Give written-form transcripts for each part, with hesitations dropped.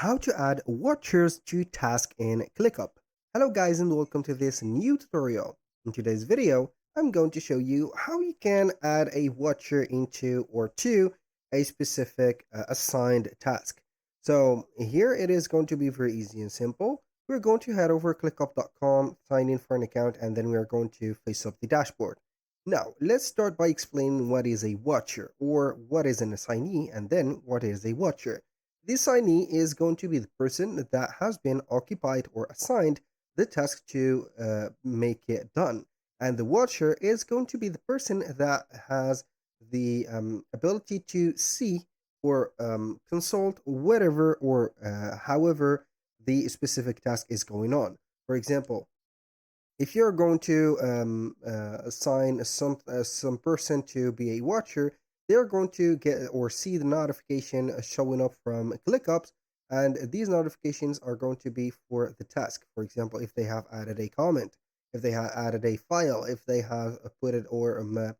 How to add watchers to task in ClickUp. Hello guys and welcome to this new tutorial. In today's video, I'm going to show you how you can add a watcher into or to a specific assigned task. So here it is going to be very easy and simple. We're going to head over clickup.com, sign in for an account, and then we are going to face up the dashboard. Now, let's start by explaining what is a watcher or what is an assignee and then what is a watcher. The assignee is going to be the person that has been occupied or assigned the task to make it done. And the watcher is going to be the person that has the ability to see or consult whatever or however the specific task is going on. For example, if you're going to assign some person to be a watcher, they're going to get or see the notification showing up from ClickUps, and these notifications are going to be for the task. For example, if they have added a comment, if they have added a file, if they have put it or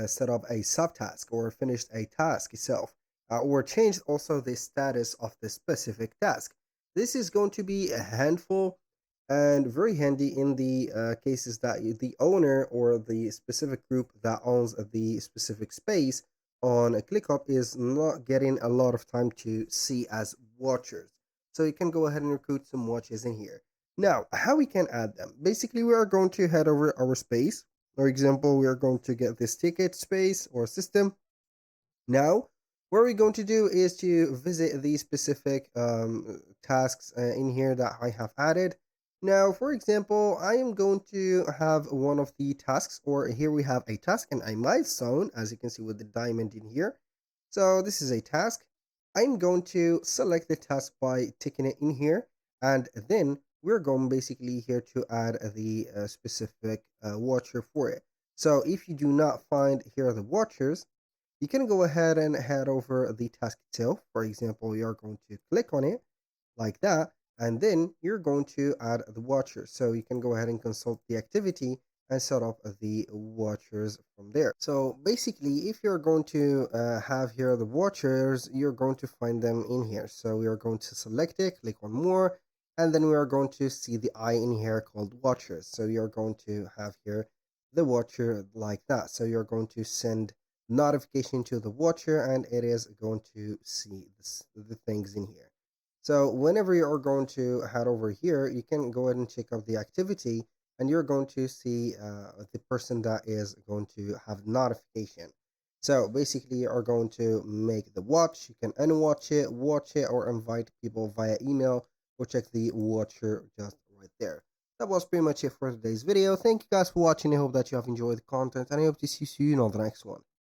set up a subtask or finished a task itself, or changed also the status of the specific task. This is going to be a handful and very handy in the cases that the owner or the specific group that owns the specific space on a ClickUp is not getting a lot of time to see as watchers. So you can go ahead and recruit some watches in here. Now, how we can add them? Basically, we are going to head over our space. For example, we are going to get this ticket space or system. Now, what we're going to do is to visit the specific tasks in here that I have added. Now, for example, I am going to have one of the tasks, or here we have a task and a milestone, as you can see with the diamond in here. So this is a task. I'm going to select the task by ticking it in here, and then we're going basically here to add the specific watcher for it. So if you do not find here the watchers, you can go ahead and head over the task itself. For example, you're going to click on it like that, and then you're going to add the watcher. So you can go ahead and consult the activity and set up the watchers from there. So basically, if you're going to have here the watchers, you're going to find them in here. So we are going to select it, click on more, and then we are going to see the eye in here called watchers. So you're going to have here the watcher like that. So you're going to send notification to the watcher and it is going to see the things in here. So whenever you are going to head over here, you can go ahead and check out the activity and you're going to see the person that is going to have notification. So basically you are going to make the watch. You can unwatch it, watch it, or invite people via email or check the watcher just right there. That was pretty much it for today's video. Thank you guys for watching. I hope that you have enjoyed the content and I hope to see you soon on the next one.